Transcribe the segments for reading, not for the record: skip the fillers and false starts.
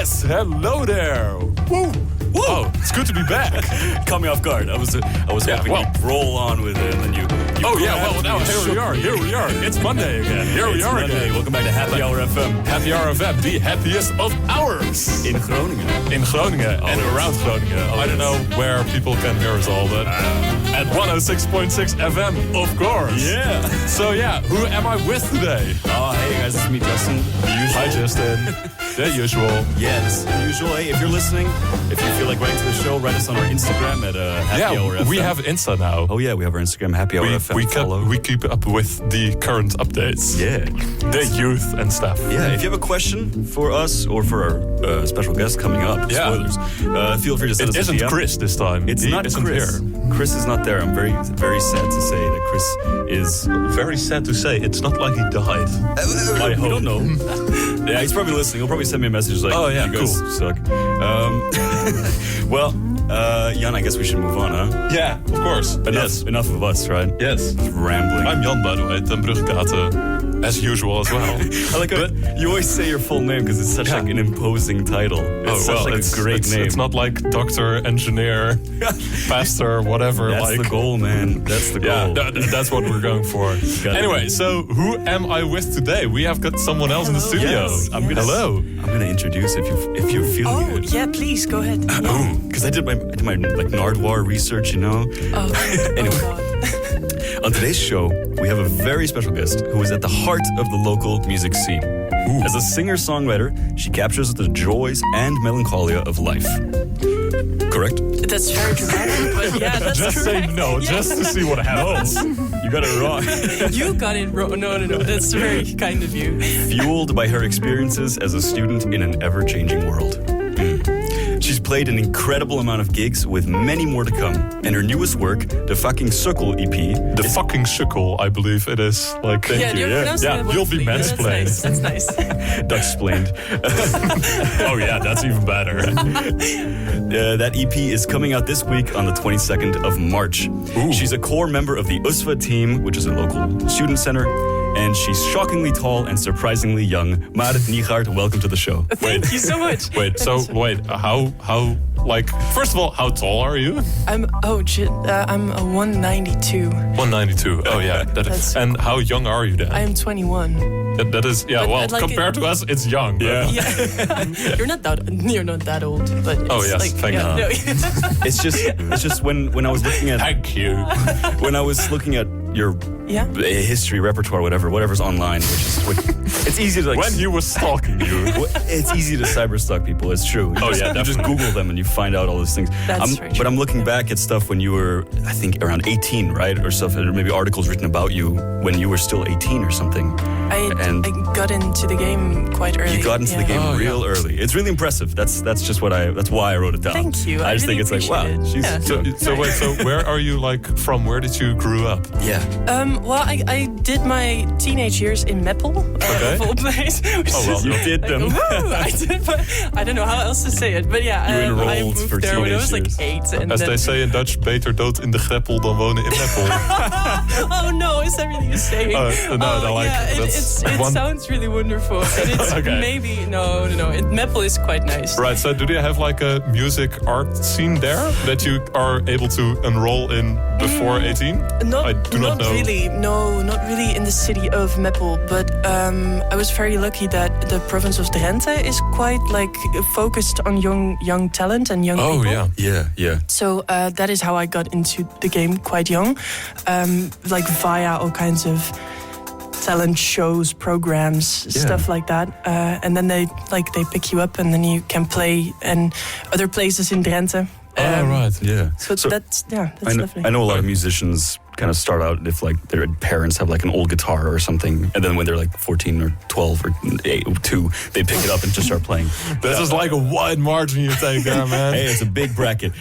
Yes, hello there. Woo. Whoa, oh, it's good to be back. Caught me off guard. I was hoping you'd roll on with it, and then you now here we are. It's Monday again. Here we are Monday. again. Welcome back to Happy Hour FM. Happy Hour FM, the happiest of hours. In Groningen. In Groningen and around Groningen. I don't know where people can hear us all, but at 106.6 FM, of course. Yeah. So who am I with today? Oh, hey guys, it's me, Justin. Hi, Justin. The usual. Yes, the usual. Hey, if you're listening, if you feel like writing to the show, write us on our Instagram at Happy Hour FM. We have Insta now. Oh yeah, we have our Instagram, Happy Hour FM. We keep up with the current updates. Yeah. The youth and stuff. Yeah, if you have a question for us or for our special guest coming up, spoilers, feel free to send us a DM. It isn't Chris this time. It's not Chris. Here. Chris is not there. I'm very, very sad to say that Chris is... Very sad to say. It's not like he died. I don't know. Yeah, he's probably listening. He'll probably send me a message like, you guys suck. Well, Jan, I guess we should move on, huh? Yeah, of course. Enough of us, right? Yes. Rambling. I'm Jan, by the way, ten Bruggaten, as usual as well. I like it. You always say your full name because it's such like an imposing title. It's a great name. It's not like doctor, engineer, pastor, whatever. That's the goal, man. That's the goal. Yeah, that's what we're going for. Anyway, so who am I with today? We have got someone else in the studio. Yes. Hello. I'm going to introduce if you're feeling it. Oh, yeah, please, go ahead. Because I did my like Nardwar research, you know. Oh. Anyway. Oh, God. On today's show, we have a very special guest who is at the heart of the local music scene. Ooh. As a singer-songwriter, she captures the joys and melancholia of life. Correct? That's very dramatic, but yeah, that's just correct. Say no, just to see what happens. No, you got it wrong. You got it wrong. No, that's very kind of you. Fueled by her experiences as a student in an ever-changing world. She's played an incredible amount of gigs with many more to come. And her newest work, the Fucking Sukkel EP... The Fucking Sukkel, I believe it is. Like, thank you. You'll be mansplained. That's nice. Dutch-splained. Oh yeah, that's even better. That EP is coming out this week on the 22nd of March. Ooh. She's a core member of the USVA team, which is a local student center. And she's shockingly tall and surprisingly young. Marity Nygard, welcome to the show. Thank you so much. How, like, first of all, how tall are you? I'm a 192. 192, oh yeah. And how young are you then? I am 21. That is, compared to us, it's young. Yeah. You're not that old, but it's thank God. No. It's just when I was looking at... Thank you. When I was looking at your history, repertoire, whatever's online, it's easy to when he was stalking you. It's easy to cyberstalk people, it's true. You just Google them and you find out all those things. But I'm looking back at stuff when you were, I think, around 18, right? Or stuff, or maybe articles written about you when you were still 18 or something. I got into the game quite early. You got into the game real early. It's really impressive. That's why I wrote it down. Thank you. I just think it's like, wow. So where are you from? Where did you grow up? Yeah. Well, I did my teenage years in Meppel, of all places. You did them. I don't know how else to say it, but I moved there when I was like 8. And they say in Dutch, beter dood in de greppel dan wonen in Meppel. Oh no, is that really a saying? It sounds really wonderful. And it's maybe, no. Meppel is quite nice. Right, so do they have like a music art scene there that you are able to enroll in before 18? Not really. No, not really in the city of Meppel, but I was very lucky that the province of Drenthe is quite like focused on young talent and young people. Oh yeah. So that is how I got into the game quite young, like via all kinds of talent shows, programs, stuff like that, and then they pick you up and then you can play in other places in Drenthe. Right. Yeah. So that's lovely. I know a lot of musicians kind of start out if like their parents have like an old guitar or something, and then when they're like 14 or 12 or 2, they pick it up and just start playing. This is like a wide margin you take there, man. Hey, it's a big bracket.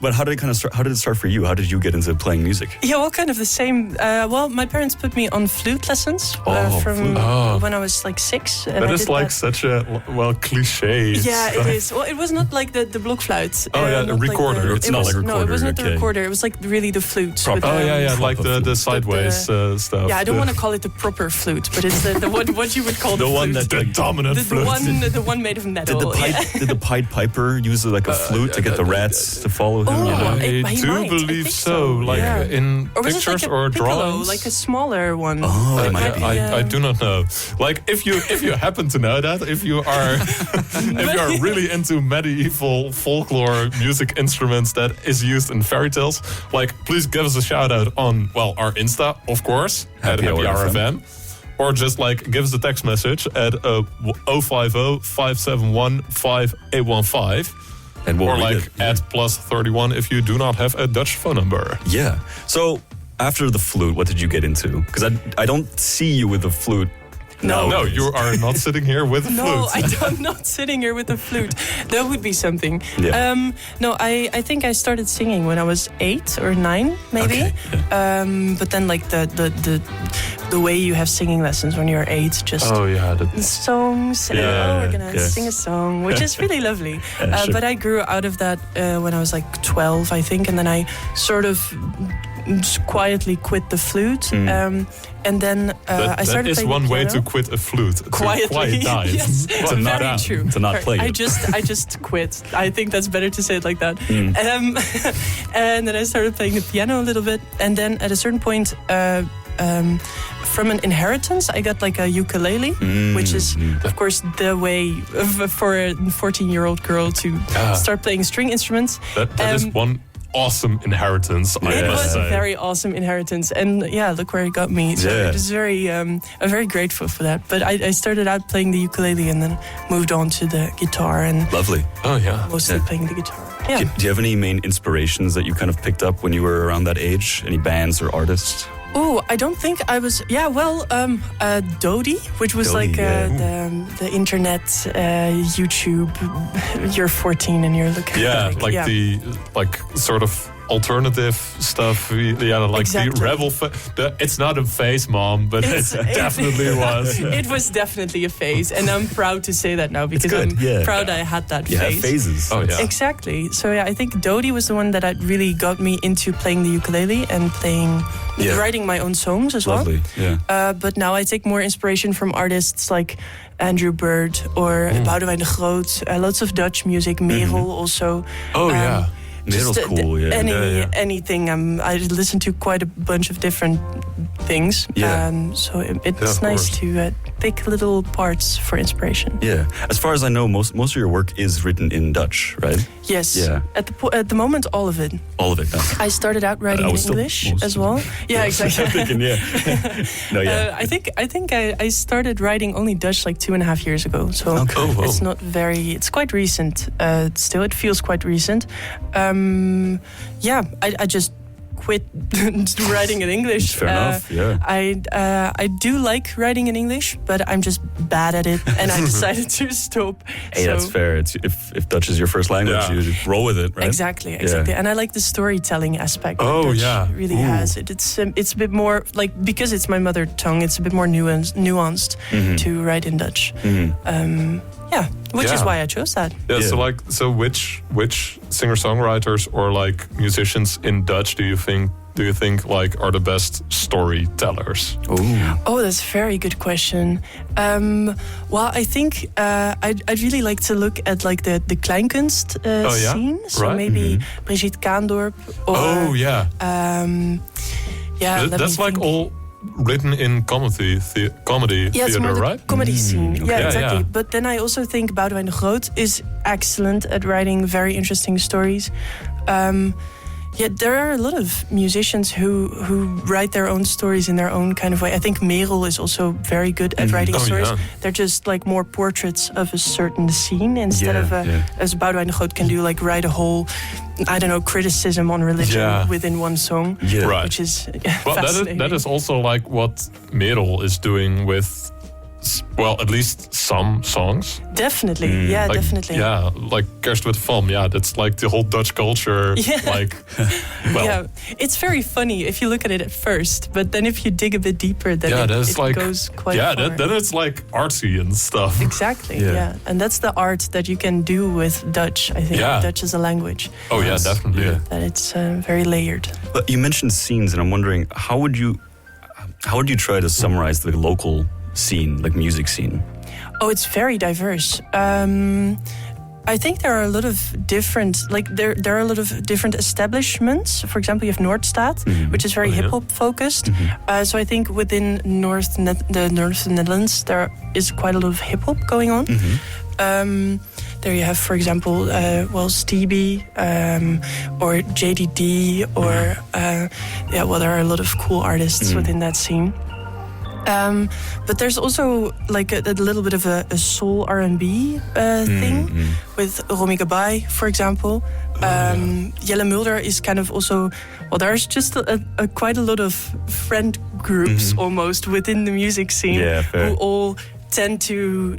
But how did it start for you? How did you get into playing music? Yeah, well, kind of the same. Well, my parents put me on flute lessons when I was like 6. And that is like such a cliche. Yeah, it is. Well, it was not like the blockfluit. A recorder. It's not like a recorder. No, it was not the recorder. It was like really the flute. yeah, like the sideways stuff. Yeah, I don't want to call it the proper flute, but it's the what you would call The the one flute. that The dominant flute. The one made of metal. Did the Pied Piper use like a flute to get the rats to follow him? Oh, you know? he I might. do I believe think so. Like in Or was it pictures like a or piccolo, drawings. like a smaller one? Oh, it might be. I do not know. Like if you happen to know that, if you are really into medieval folklore music instruments that is used in fairy tales, like please give us a shout out on our Insta, of course, at Happy Happy Hour Hour FM. FM. Or just like give us a text message at 050-571-5815. And we'll Or read like it. Yeah. at +31 if you do not have a Dutch phone number. Yeah. So after the flute, what did you get into? Because I don't see you with the flute. No, you are not sitting here with a No, flute. I'm not sitting here with a flute. That would be something. Yeah. No, I think I started singing when I was 8 or 9, maybe. Okay, But then, like the way you have singing lessons when you're 8, just Oh yeah, songs. And we're gonna sing a song, which is really lovely. Sure. But I grew out of that when I was like 12, I think, and then I sort of just quietly quit the flute. And then I that started is playing one the way piano. to quit a flute. Quietly, To quiet dive. yes, To not very out, true. to not play I it. just quit. I think that's better to say it like that. And then I started playing the piano a little bit, and then at a certain point, from an inheritance, I got like a ukulele, which is, of course, the way for a 14-year-old girl to start playing string instruments. That is one awesome inheritance. I It must was say. a very awesome inheritance, and look where it got me. So Yeah. it is very, I'm very grateful for that. But I started out playing the ukulele, and then moved on to the guitar, and Lovely. Oh yeah. mostly playing the guitar. Yeah. Do you have any main inspirations that you kind of picked up when you were around that age? Any bands or artists? Oh, I don't think I was. Yeah, well, Dodie, which was Dodie, like the internet, YouTube. You're 14 and you're looking. Yeah, the sort of alternative stuff. Yeah, like Exactly. the rebel. It's not a phase, Mom, but it definitely was. It was definitely a phase, and I'm proud to say that now because good, I'm yeah. proud I had that You phase. have phases. Oh yeah. Exactly. So yeah, I think Dodie was the one that really got me into playing the ukulele and writing my own songs as Lovely. well. Yeah. But now I take more inspiration from artists like Andrew Bird or Boudewijn de Groot. Lots of Dutch music. Merel also. Oh yeah. Merel's cool. Yeah. Anything. I listen to quite a bunch of different things. Yeah. So it's of nice course. to pick little parts for inspiration. Yeah. As far as I know, most of your work is written in Dutch, right? Yes. Yeah. At the moment, all of it. All of it. I started out writing I in was still English most as of it. well. Yeah, exactly. I'm thinking, yeah. No, yeah. I think I started writing only Dutch like 2.5 years ago. So Okay. Oh, whoa. it's not very. It's quite recent. Still, it feels quite recent. I just quit writing in English. Fair enough, yeah. I do like writing in English, but I'm just bad at it, and I decided to stop. Hey, that's fair. It's, if Dutch is your first language, Yeah. you just roll with it, right? Exactly. And I like the storytelling aspect. that Oh, Dutch yeah. really Ooh. has it. It's a bit more like, because it's my mother tongue. It's a bit more nuanced to write in Dutch. Which is Yeah. why I chose that. Yeah, Yeah. so which singer-songwriters or like musicians in Dutch do you think like are the best storytellers? Oh, that's a very good question. Well, I think I'd really like to look at like the kleinkunst scene. So Right. maybe Brigitte Kaandorp. Or, Oh yeah, let me that's like think. all written in comedy Yeah, it's theater, more the right? comedy scene. okay. Yeah, Yeah, exactly. yeah. But then I also think Boudewijn de Groot is excellent at writing very interesting stories. There are a lot of musicians who write their own stories in their own kind of way. I think Merel is also very good at writing Oh, stories. yeah. They're just like more portraits of a certain scene instead of as Boudewijn de Groot can do, like write a whole, I don't know, criticism on religion within one song. Yeah. Right. Which is Well, fascinating. that is also like what Merel is doing with well, at least some songs. Definitely, yeah, Like, definitely. Yeah, like Kerst with Fam. Yeah, that's like the whole Dutch culture. Yeah. Like, well, Yeah, it's very funny if you look at it at first, but then if you dig a bit deeper, then it like goes quite yeah, far. then it's like artsy and stuff. Exactly, Yeah. yeah. And that's the art that you can do with Dutch, I think. Yeah. Dutch as a language. Oh yeah, definitely. Yeah. That it's very layered. But you mentioned scenes, and I'm wondering how would you try to summarize the local scene, like music scene? Oh, it's very diverse. I think there are a lot of different, there are a lot of different establishments. For example, you have Noordstaat, which is very hip hop focused. So I think within the North Netherlands, there is quite a lot of hip hop going on. There you have, for example, Stevie or JDD, or there are a lot of cool artists within that scene. But there's also like a little bit of a soul R&B thing with Romy Gabay, for example. Jelle Mulder is kind of also, there's just quite a lot of friend groups almost within the music scene who all tend to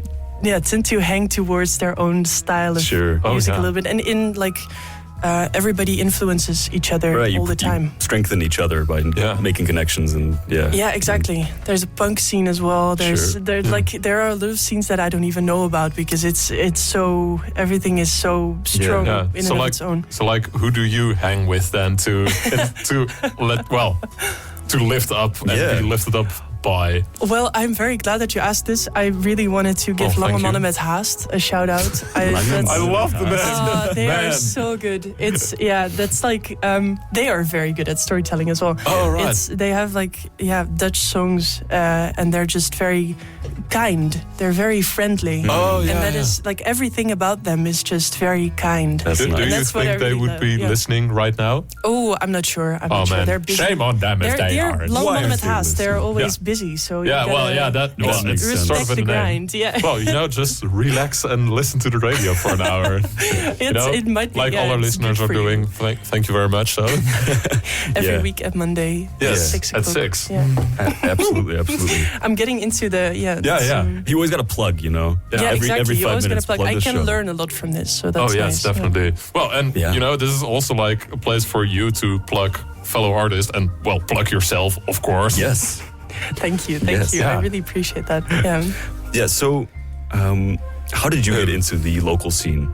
hang towards their own style of music a little bit, and in like everybody influences each other all the time. You strengthen each other by making connections, and yeah, exactly. There's a punk scene as well. There are a lot of scenes that I don't even know about because it's so, everything is so strong in and of its own. So like, who do you hang with then to lift up and be lifted up by? Well, I'm very glad that you asked this. I really wanted to give Lange Mannen met Haast a shout out. I love the band. They are so good. It's that's like they are very good at storytelling as well. Oh right. They have Dutch songs and they're just very kind. They're very friendly. Oh yeah. And that is like everything about them is just very kind. Do you think they would be listening right now? Oh, I'm not sure. I'm not sure. They're busy. Shame on them if they are. Lange Mannen met Haast. They're always busy. So it's sort of in the grind. name. Yeah. Well, just relax and listen to the radio for an hour. It might be, like all our listeners are doing. Thank you very much. So every week at Monday. Yes, 6 at 6. Yeah. Absolutely. I'm getting into the You always got to plug, exactly. Every 5 you always minutes. Got to plug. I can show. learn a lot from this. So that's nice. Definitely. Well, and this is also like a place for you to plug fellow artists and plug yourself, of course. Yes. Thank you. I really appreciate that. Yeah. So, how did you get into the local scene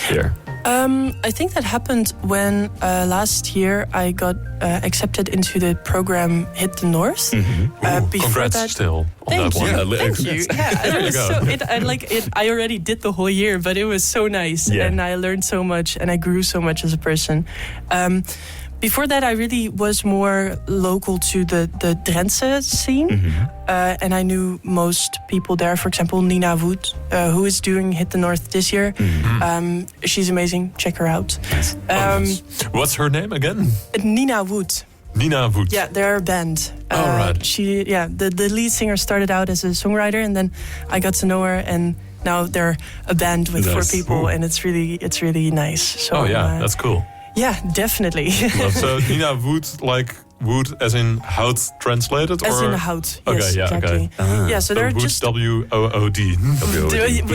here? I think that happened when last year I got accepted into the program Hit the North. Congrats that, still on that one. Thank you. Yeah, I already did the whole year, but it was so nice, and I learned so much, and I grew so much as a person. Before that, I really was more local to the Drentse scene. And I knew most people there. For example, Nina Wood, who is doing Hit the North this year. She's amazing. Check her out. What's her name again? Nina Wood. Nina Wood. Yeah, they're a band. Right. The lead singer started out as a songwriter, and then I got to know her, and now they're a band with 4 people, and it's really nice. So, that's cool. Yeah, definitely. So Nina Wood, like wood as in hout translated? As in hout, yes, exactly. Okay. Yeah, so they're just... WOOD.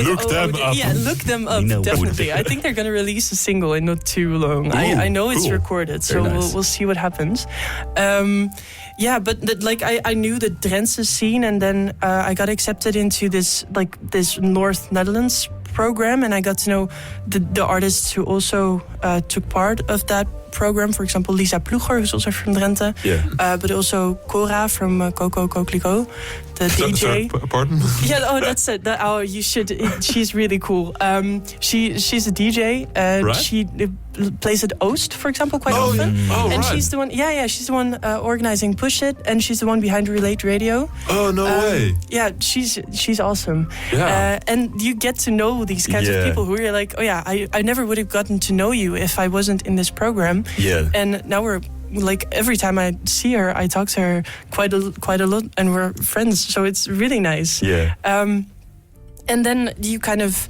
Look them up. Yeah, look them up, definitely. I think they're going to release a single in not too long. I know it's recorded, so we'll see what happens. But I knew the Drentse scene, and then I got accepted into this North Netherlands program, and I got to know the artists who also took part of that program. For example, Lisa Ploeger, who's also from Drenthe, but also Cora from Coco Coquelicot, the DJ. Sorry, pardon? Yeah, that's it. You should. She's really cool. She's a DJ. Right? She plays at Oost, for example, quite often. And she's the one. She's the one organizing Push It, and she's the one behind Relate Radio. Oh no way! Yeah, she's awesome. Yeah. And you get to know these kinds of people who are like, I never would have gotten to know you if I wasn't in this program. Yeah. And now we're like, every time I see her, I talk to her quite a lot, and we're friends. So it's really nice. Yeah. And then you kind of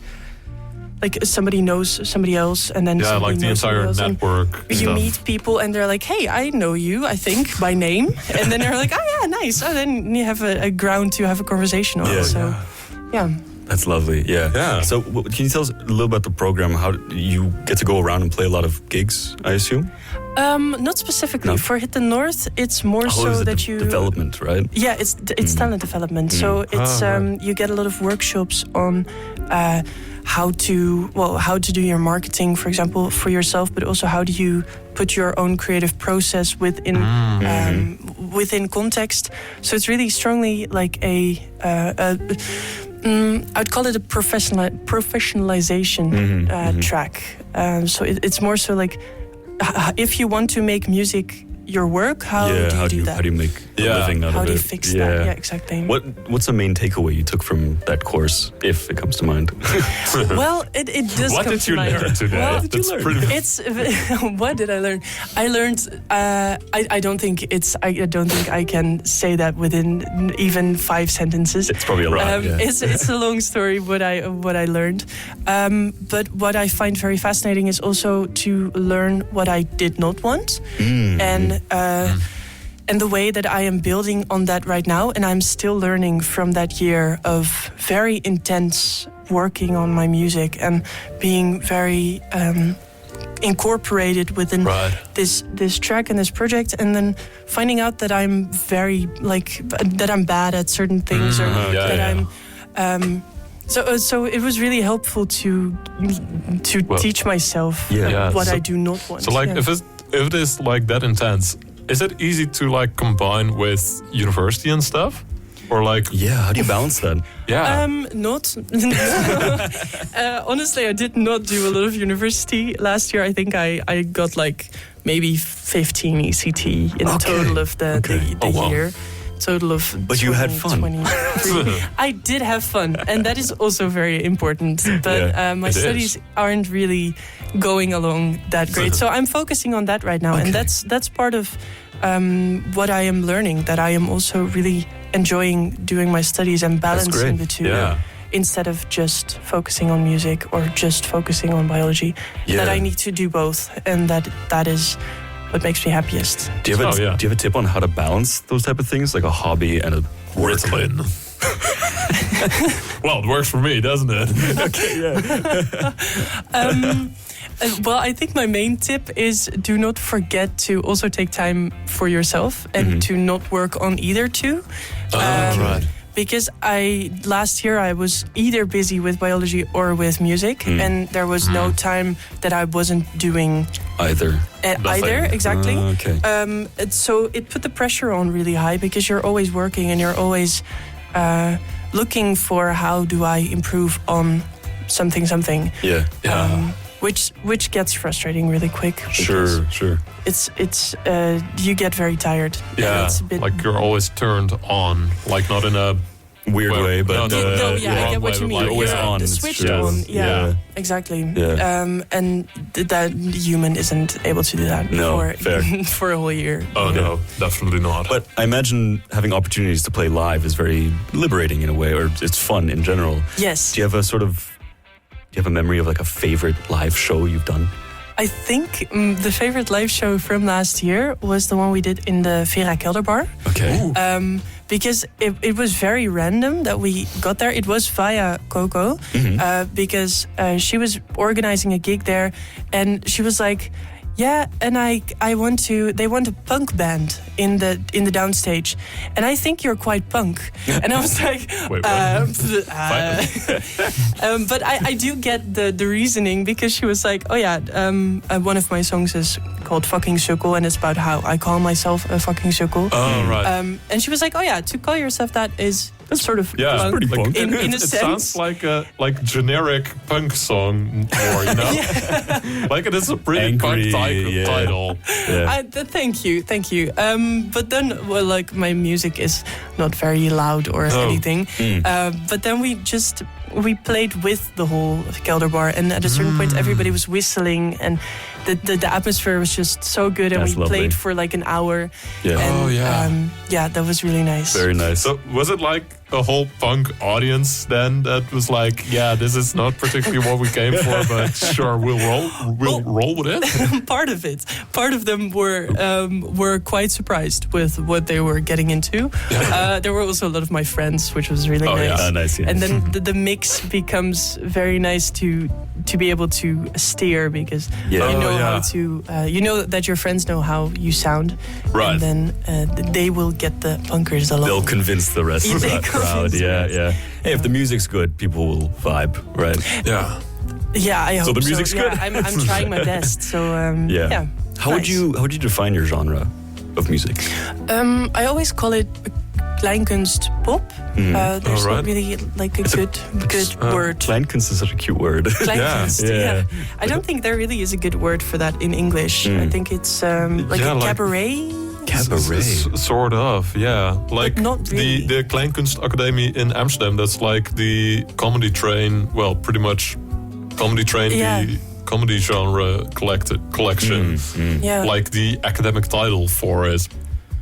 like somebody knows somebody else, and then Yeah, somebody like the knows somebody entire else, and network. you stuff. meet people and they're like, hey, I know you, I think, by name. And then they're like, oh yeah, nice. Oh, then you have a ground to have a conversation on. Yeah. So, yeah. That's lovely. Yeah. Yeah. So can you tell us a little about the program? How you get to go around and play a lot of gigs, I assume? Not specifically. No? For Hit the North, it's more Is so it that you... development, right? Yeah, it's talent development. So it's you get a lot of workshops on how to do your marketing, for example, for yourself, but also how do you put your own creative process within context. So it's really strongly like I'd call it a professionalization track. So it's more so like if you want to make music your work, how do you do that? How do you make a living out how of it? do you fix that? Yeah, exactly. What's the main takeaway you took from that course, if it comes to mind? Well, it does What come did to you mind. learn today? Well, What did you learn? It's what did I learn? I learned. I don't think I can say that within even 5 sentences. It's probably a lot. It's a long story what I learned. But what I find very fascinating is also to learn what I did not want, and the way that I am building on that right now, and I'm still learning from that year of very intense working on my music and being very incorporated within this track and this project, and then finding out that I'm very that I'm bad at certain things, or that I'm. So it was really helpful to teach myself what I do not want. So if it is like that intense, is it easy to like combine with university and stuff? Or like how do you balance that? Not. Honestly, I did not do a lot of university last year. I think I got like maybe 15 ECT in total of the year. Total of. But you had fun. 23. I did have fun, and that is also very important. But my studies aren't really going along that great. So I'm focusing on that right now, and that's part of what I am learning. That I am also really enjoying doing my studies and balancing the two. Yeah. Instead of just focusing on music or just focusing on biology, that I need to do both, and that is what makes me happiest. Do you have a tip on how to balance those type of things, like a hobby and a work? Ritalin. Well, it works for me, doesn't it? Well, I think my main tip is do not forget to also take time for yourself and to not work on either two. Right. Because last year I was either busy with biology or with music, and there was no time that I wasn't doing either. Exactly. Okay. So it put the pressure on really high because you're always working and you're always looking for how do I improve on something. Yeah. Which gets frustrating really quick. Sure. It's you get very tired. Yeah, it's a bit like you're always turned on, like not in a weird way, but I get what you mean. You're always on. Switched on. Yeah, exactly. Yeah. And that human isn't able to do that for a whole year. Oh no, definitely not. But I imagine having opportunities to play live is very liberating in a way, or it's fun in general. Yes. Do you have a memory of like a favorite live show you've done? I think the favorite live show from last year was the one we did in the Vera Kelderbar. Okay. Because it was very random that we got there. It was via Coco, because she was organizing a gig there, and she was like, yeah, and they want a punk band in the downstage, and I think you're quite punk. And I was like, Wait, but I do get the reasoning, because she was like, oh yeah, one of my songs is called Fucking Sukkel, and it's about how I call myself a fucking sukkel. Oh, right. And she was like, oh yeah, to call yourself that is sort of punk, pretty punk. in a it sense. sounds like a generic punk song more, you know? Like it is a pretty Angry, punk title. Yeah. Thank you. But then, well, like my music is not very loud or anything. But then we played with the whole Kelderbar, and at a certain point everybody was whistling, and the atmosphere was just so good, and That's we lovely. played for like an hour. Yeah. And, that was really nice. Very nice. So was it like a whole punk audience then that was like, yeah, this is not particularly what we came for, but sure, we'll roll with it. Part of them were quite surprised with what they were getting into. There were also a lot of my friends, which was really nice. Yeah, nice. Yeah. And then the mix becomes very nice to be able to steer, because you know how to you know that your friends know how you sound, right? And then they will get the punkers along. They'll convince the rest of that crowd. Yeah. Hey, if the music's good, people will vibe, right? Yeah. Yeah, I hope so. The music's good. I'm trying my best. So yeah. How would you define your genre of music? I always call it kleinkunst pop. There's not really like a good word. Kleinkunst is such a cute word. Kleinkunst, yeah. I don't think there really is a good word for that in English. I think it's like a cabaret. Cabaret. Sort of, yeah. Like but not really. the Kleinkunst Academie in Amsterdam, that's like the comedy train, well, pretty much comedy train, the comedy genre collection. Yeah. Like the academic title for it,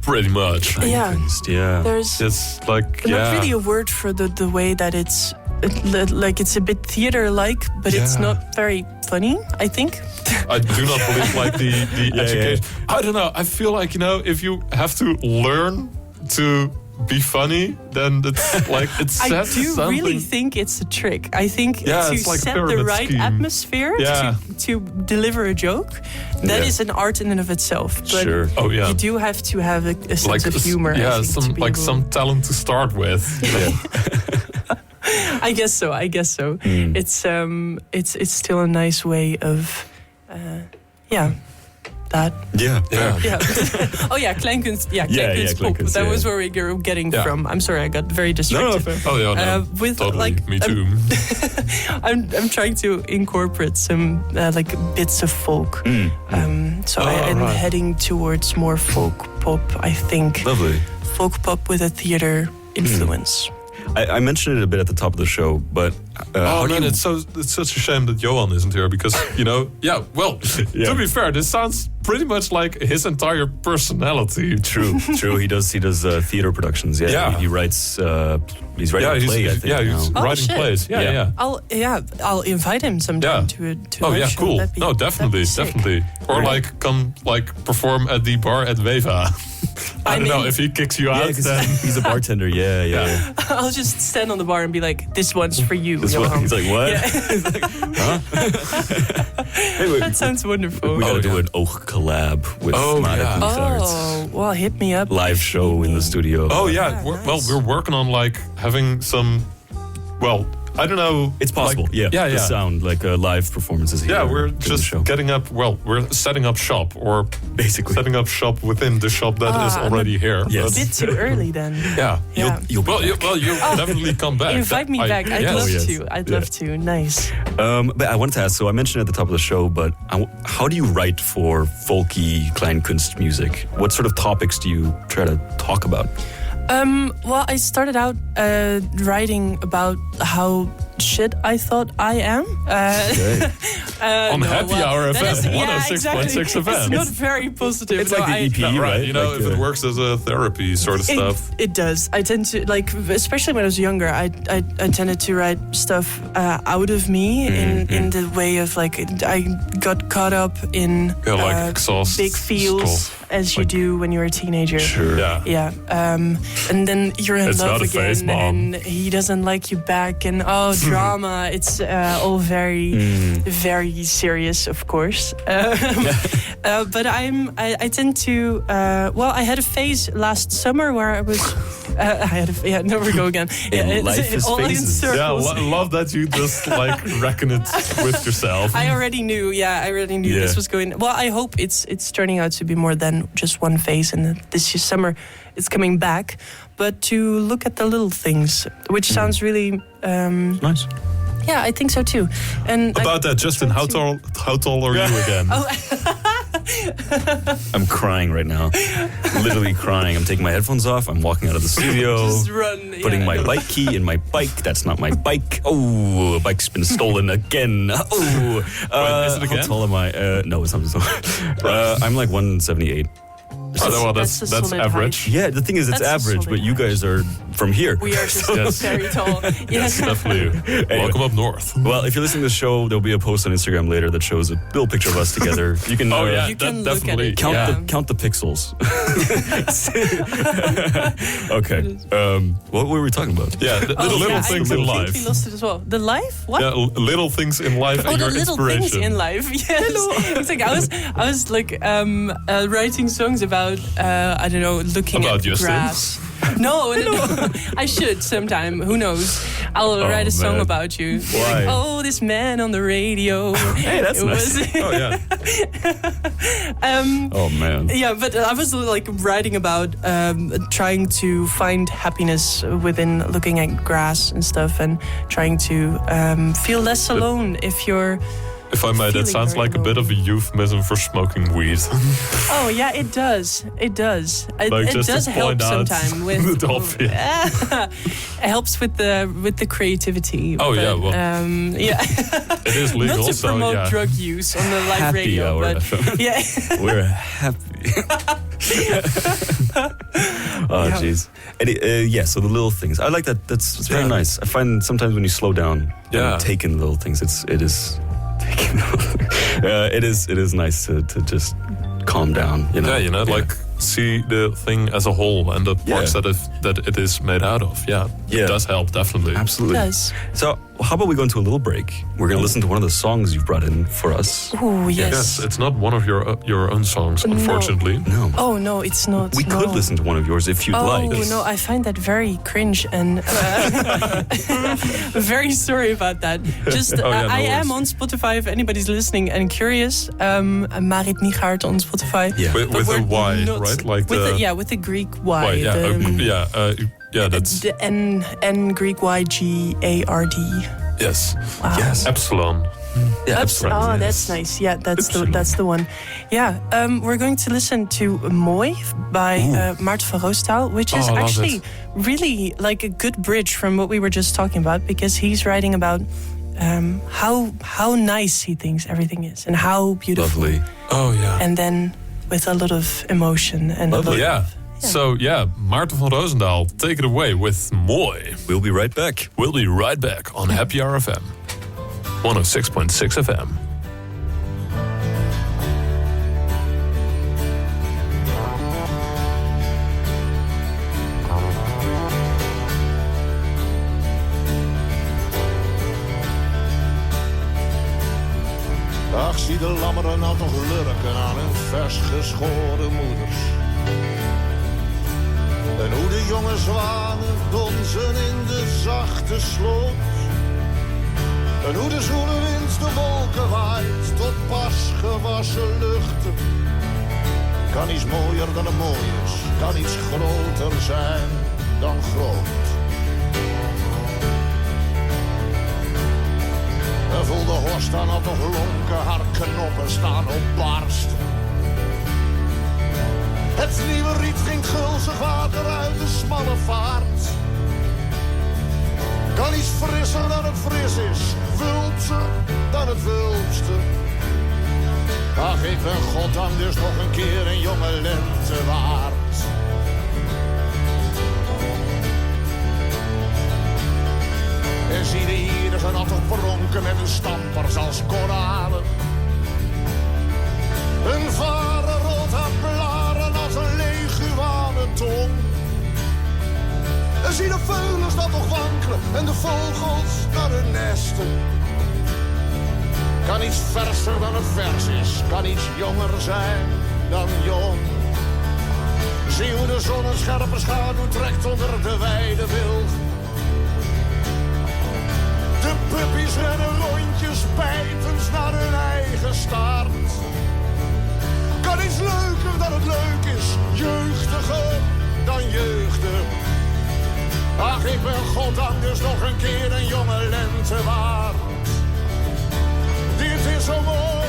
pretty much. Yeah. There's It's like, not really a word for the way that it's like it's a bit theater-like, but it's not very funny, I think. I do not believe like the education. I don't know. I feel like, if you have to learn to be funny, then it's like it says I do something. really think it's a trick. I think Yeah, to it's like a set the pyramid right scheme. atmosphere to deliver a joke, that is an art in and of itself. But you do have to have a sense of humor. Yeah, I think, some talent to start with. I guess so. It's still a nice way of that. Yeah. Oh yeah, kleinkunst. Yeah, kleinkunst pop. kleinkunst, That was where we were getting from. I'm sorry, I got very distracted. No. With totally. like Me too. I'm trying to incorporate some like bits of folk. So I'm heading towards more folk pop, I think. Lovely. Folk pop with a theater influence. I mentioned it a bit at the top of the show, but it's such a shame that Johan isn't here because to be fair, this sounds pretty much like his entire personality. True. He does theater productions. He writes. He's writing a play. I think. Yeah, he's writing plays. Yeah. I'll invite him sometime to our show. Cool. No, definitely. Or come perform at the bar at WEVA. I don't know if he kicks you out. Then he's a bartender. Yeah. I'll just stand on the bar and be like, "This one's for you." He's like, "What?" Yeah. He's like, "Huh?" Anyway, that sounds wonderful. We gotta do an Oog collab with Marity Nygard. Oh, well, hit me up. Live show in the studio. Oh yeah. We're working on having some. Well, I don't know. It's possible. The sound, live performances here. Yeah, we're just getting up. Well, we're setting up shop, or basically setting up shop within the shop that is already here. Yes. A bit too early then. Yeah. You'll definitely come back. Invite me back. I'd love to. I'd love to. Nice. But I wanted to ask. So I mentioned at the top of the show, but how do you write for folky kleinkunst music? What sort of topics do you try to talk about? Well, I started out writing about how shit I thought I am. On Happy Hour FM, 106.6 FM. It's not very positive. It's like the EP, right? If it works as a therapy sort of stuff. It does. I tend to, especially when I was younger, I tended to write stuff out of me in the way of, I got caught up in exhaust big feels, stuff. as you do when you're a teenager. Sure. Yeah. And then you're in love again, and he doesn't like you back, and drama. It's all very, very serious, of course. But I tend to. I had a phase last summer where I was. There we go again. Life is phases. Love that you just reckon it with yourself. I already knew. This was going. Well, I hope it's turning out to be more than just one phase, and this summer it's coming back. But to look at the little things, which sounds really nice. Yeah, I think so too. And about that, Justin, how tall are you again? I'm crying right now. Literally crying. I'm taking my headphones off. I'm walking out of the studio. Just run. Putting my bike key in my bike. That's not my bike. Oh, a bike's been stolen again. Oh. Wait, is it again? How tall am I? No, it's not. I'm 178. well, that's a solid average. height. Yeah, the thing is, it's That's a average, solid but you guys are from here. We are just Yes. very tall. Yes. Definitely. Welcome up north. Well, if you're listening to the show, there'll be a post on Instagram later that shows a little picture of us together. You can Oh yeah, You can that look at definitely. it. count Yeah. count the pixels. Okay. What were we talking about? Yeah, the little I things in completely life. lost it as well. The life? What? Yeah, little things in life Oh, and the your little inspiration. things in life. Yes, it's like I was like writing songs about I don't know, looking About at your grass. No, I should sometime. Who knows? I'll write a song man. about you. Why? Like, oh, this man on the radio. Hey, that's It nice. Oh yeah. Oh man. Yeah, but I was like writing about trying to find happiness within looking at grass and stuff, and trying to feel less alone if you're. If I may, that Feeling sounds very like a bit of a euphemism for smoking weed. Oh yeah, it does. It does. Like, It just to does help point out sometimes with. the obvious. It helps with the creativity. Oh, yeah, well, yeah. It is legal, Not to so promote yeah. drug use on the live Happy radio, hour but FM. yeah. We're happy. Oh Yeah. jeez. Yeah, so the little things. I like that. That's very Yeah. nice. I find sometimes when you slow down Yeah. and take in little things, it is it is nice to just calm down. You know. Yeah, you know, like see the thing as a whole and the parts that it is made out of. Yeah, Yeah. it does help definitely. Absolutely. It does. So how about we go into a little break? We're going to listen to one of the songs you've brought in for us. Oh yes. Yes, it's not one of your own songs, No. unfortunately. No. Oh no, it's not. We could no. listen to one of yours if you'd Oh like. no, I find that very cringe and very sorry about that. Just Oh, yeah, no I am worries. on Spotify if anybody's listening and curious. Marity Nygard on Spotify. Yeah. With But a we're Y, not- right? Like with the yeah, with the Greek Y. Y. Yeah, the, yeah, that's the N Greek Ygard. yes. Wow. Yes. Epsilon. Yeah, Oh, yes. that's nice. Yeah, Epsilon. that's the one. Yeah, we're going to listen to Mooi by Marit van Roosendaal, which is Oh, I love actually it. really like a good bridge from what we were just talking about, because he's writing about how nice he thinks everything is and how beautiful, Lovely. Oh yeah. and then with a lot of emotion and a lot Lovely. Yeah. of, So yeah, Maarten van Roosendaal, take it away with Mooi. We'll be right back. We'll be right back on Happy Hour FM, 106.6 FM. Ach, zie de lammeren nou toch lurken aan hun vers geschoren moeders. En hoe de jonge zwanen donzen in de zachte sloot. En hoe de zoele wind de wolken waait tot pas gewassen luchten. Kan iets mooier dan het mooi is, kan iets groter zijn dan groot. En voel de horst aan had nog lonken, haar knoppen staan op barst. Het nieuwe riet ging gulzig water uit de smalle vaart. Kan iets frisser dan het fris is, wulpser dan het wulpste. Ach, ik ben goddank dus nog een keer een jonge lente waard. En zie de ierigen al toch pronken met hun stampers als koralen. Hun varen rolt aan blaren als een leguanentong. En zie de veulens dat nog wankelen en de vogels naar hun nesten. Kan iets verser dan het vers is, kan iets jonger zijn dan jong. Zie hoe de zon een scherpe schaduw trekt onder de wijde wild. De puppies rennen rondjes bijtens naar hun eigen staart. Kan iets leuker dan het leuk is, jeugdiger dan jeugdig. Ach, ik ben goddank dus nog een keer een jonge lente waard. Dit is zo mooi,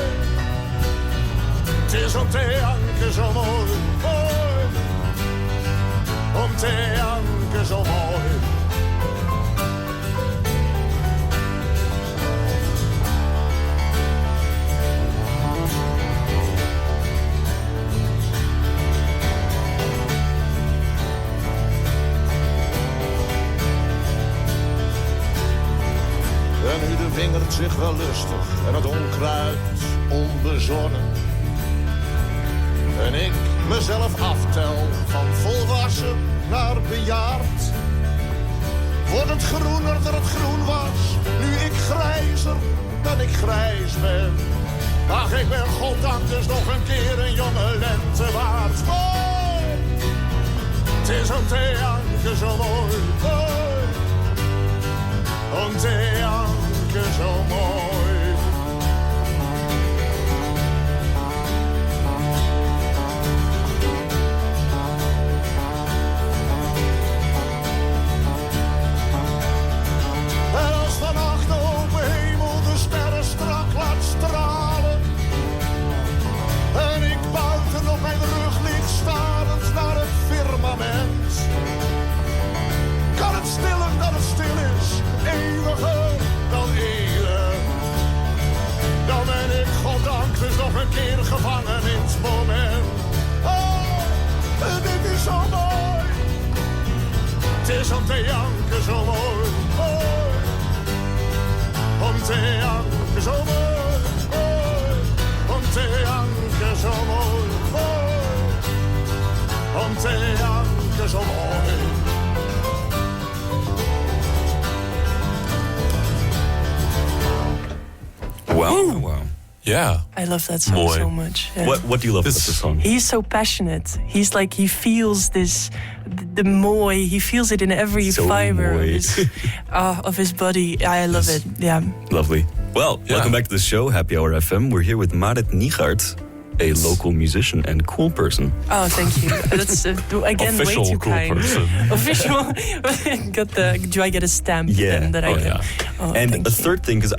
het is om te janken zo mooi, mooi. Om te janken zo mooi. vingert zich wel lustig en het onkruid onbezonnen. En ik mezelf aftel van volwassen naar bejaard. Wordt het groener dan het groen was, nu ik grijzer dan ik grijs ben. Ach, ik ben goddank dus nog een keer een jonge lente waard. Oh, het is een theanke zo mooi, mooi. Een theanke zo mooi. En als vannacht de open hemel de sterren strak laat stralen en ik buiten op mijn rug lig starend naar het firmament, kan het stiller dan het stil is, eeuwiger dan eeuwig. Dan ben ik goddank dus nog een keer gevangen in het moment. Oh, dit is zo mooi. Het is om te janken zo mooi, mooi. Om te janken zo mooi, mooi. Om te janken zo mooi, mooi. Om te janken zo mooi. Wow, wow. Yeah. I love that song Mooi. so much. Yeah. What do you love about the song? He's so passionate. He's like, he feels this, the mooi. He feels it in every So fiber mooi. of his body. I love it. Yeah. Lovely. Well, Yeah. welcome back to the show, Happy Hour FM. We're here with Marity Nygard, a local musician and cool person. Oh, thank you. That's again Official way too cool kind. person. Official. Do I get a stamp? Yeah. Then that I Oh, can? yeah. Oh, And thank a you. third thing, because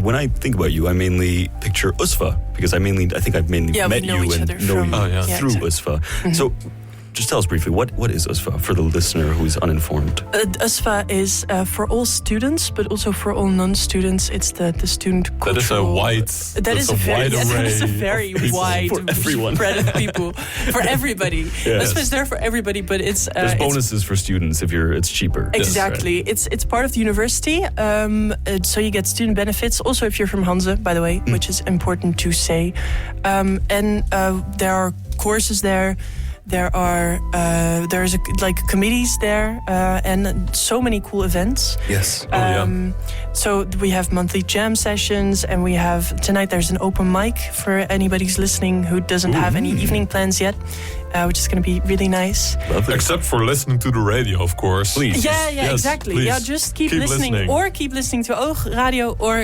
when I think about you, I mainly picture USVA, because I think I've mainly Yeah, we met know you each and other know from- you Oh, yeah. Yeah, through exactly. USVA. So just tell us briefly, what is USVA for the listener who is uninformed? USVA is for all students, but also for all non-students. It's the student That is a cultural... wide, That is a wide very, array. that is a very of people. wide For everyone. spread of people. For everybody. Yes. USVA is there for everybody, but it's... There's it's bonuses for students if it's cheaper. exactly. It's part of the university, so you get student benefits. Also, if you're from Hanze, by the way, which is important to say. And there are courses there. There's committees there, and so many cool events. Yes. So we have monthly jam sessions, and we have tonight. There's an open mic for anybody who's listening who doesn't have any evening plans yet, which is going to be really nice. Lovely. Except for listening to the radio, of course. Please. Yeah, Yes, exactly. please. Yeah, just keep listening, or keep listening to Oog Radio, or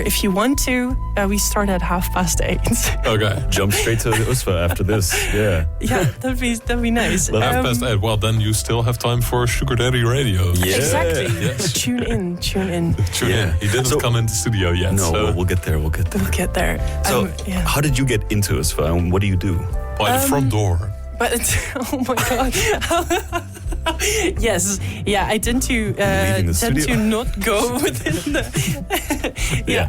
if you want to, we start at 8:30. Okay. Jump straight to USVA after this. Yeah. Yeah, that'd be nice. 8:30. Well, then you still have time for Sugar Daddy Radio. Yeah. Exactly. Yes. Tune in. Tune in. Yeah. He didn't So- come into the studio yet. No, so we'll get there. We'll get there. So, Yeah. how did you get into USVA and what do you do? by the front door. But oh my god. Yes, yeah. I tend to Leaving the studio. not go within the. Yeah.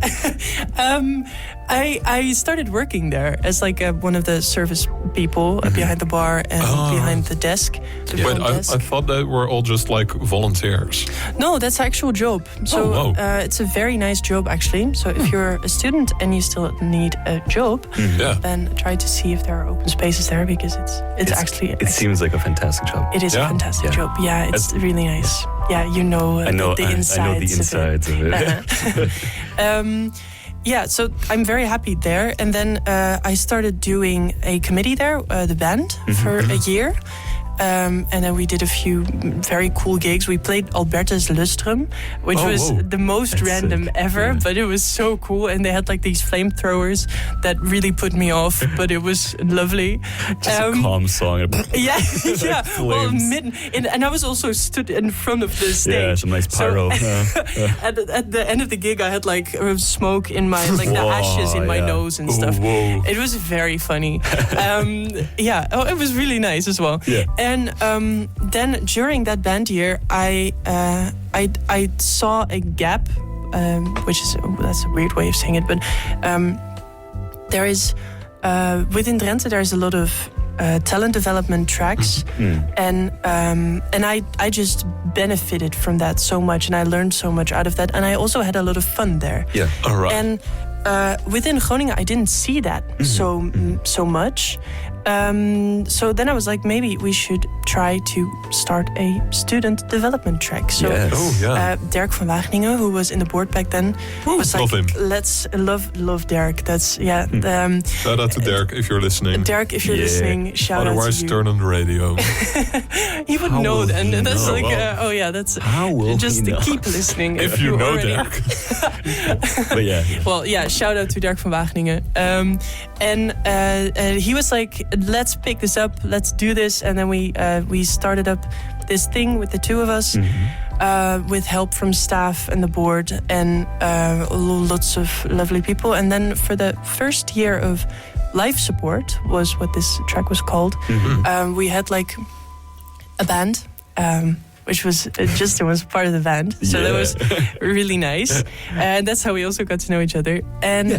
I started working there as like one of the service people behind the bar and behind the desk. The But front I desk. thought they were all just like volunteers. No, that's an actual job. So wow. it's a very nice job actually. So if you're a student and you still need a job, Yeah. then try to see if there are open spaces there because it's actually It seems like a fantastic job. it is Yeah? a fantastic Yeah. job. Yeah, it's really nice. Yeah, you know, I know the insides. I know the insides of it. Yeah, so I'm very happy there. And then I started doing a committee there, the band, for a year. And then we did a few very cool gigs. We played Albertus Lustrum, which was the most That's random sick. ever, Yeah. but it was so cool. And they had like these flamethrowers that really put me off, but it was lovely. Just a calm song. Yeah, yeah. Well, Flames. and I was also stood in front of the stage. Yeah, some nice pyro. At the end of the gig, I had like smoke in my the Whoa, ashes in my yeah. nose and stuff. whoa. It was very funny. Yeah, it was really nice as well. Yeah. And then during that band year, I saw a gap, which is that's a weird way of saying it, but there is within Drenthe there's a lot of talent development tracks, and I just benefited from that so much, and I learned so much out of that, and I also had a lot of fun there. Yeah, all right. And within Groningen, I didn't see that so much. So then I was like, maybe we should try to start a student development track. So Dirk van Wageningen, who was in the board back then, was like, love him. let's love Dirk. That's shout out to Dirk if you're listening. Dirk, if you're listening, shout Otherwise, out to you. turn on the radio. He would know then. he That's know? like, Well, that's how will just he know? keep listening if you know already. Dirk. But yeah. Well, yeah, shout out to Dirk van Wageningen. And he was like, let's pick this up, let's do this. And then we started up this thing with the two of us, with help from staff and the board and lots of lovely people. And then for the first year of life support, was what this track was called, we had like a band, which was Justin was part of the band, so that was really nice, and that's how we also got to know each other. And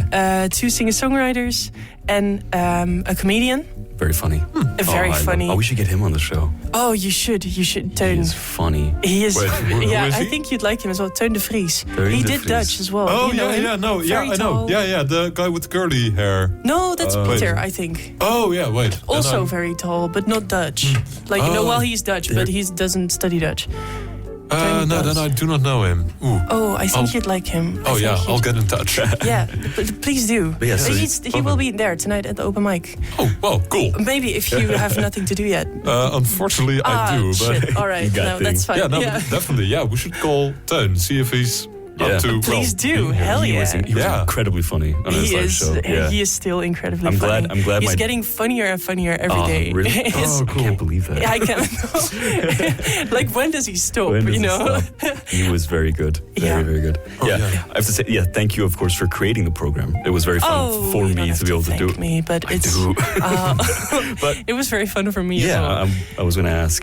two singer-songwriters and a comedian. Very funny. Very funny. We should get him on the show. Oh, you should. Teun. He's funny. He is. Wait, who is I he? think you'd like him as well. Teun de Vries. Teun He de did Vries. Dutch as well. Oh, You know him? I know. Tall. Yeah, the guy with curly hair. No, that's Peter, wait. I think. Oh, yeah, wait. Then Also I'm- very tall, but not Dutch. Like, well, he's Dutch, but he doesn't study Dutch. no, then I do not know him. Ooh. Oh, I think you'd like him. Oh, yeah, I'll get in touch. Yeah, please do. Yeah, so He will be there tonight at the open mic. Oh, well, cool. Maybe if you have nothing to do yet. Unfortunately, I do, shit. but All right, You got no, things. that's fine. yeah, no, but definitely, we should call Teun, see if he's Yeah. up to. Please do. being here. Hell He yeah. was incredibly funny on his He live is. show. Yeah. He is still incredibly I'm funny. glad He's my- getting funnier and funnier every day. Really? It's- I can't believe that. I can't. Like, when does he stop? When does you it know. stop? He was very good. Very, Yeah. very good. yeah. I have to say, thank you, of course, for creating the program. It was very fun for you me don't to be able to have do thank me, but I it's. do. But It was very fun for me as yeah, well. I was going to ask,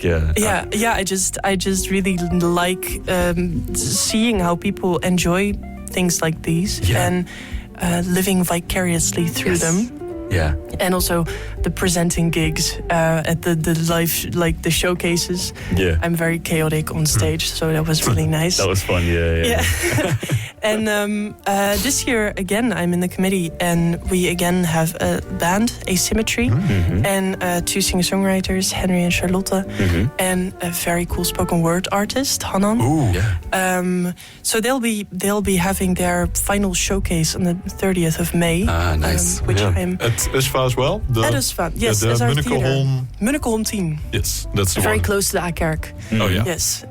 I just really like seeing how people enjoy things like these and living vicariously through them. Yeah. And also the presenting gigs at the live, like the showcases. Yeah. I'm very chaotic on stage, so that was really nice. That was fun, yeah. And this year, again, I'm in the committee, and we again have a band, Asymmetry, and two singer-songwriters, Henry and Charlotte, and a very cool spoken word artist, Hanan. Ooh. Yeah. So they'll be having their final showcase on the 30th of May. Nice. Which I'm At USVA as well? at USVA, yes, the as our theater. Munnekeholm. Munnekeholm 10. Yes, that's the Very one. close to the A-kerk. Oh, yeah. Yes.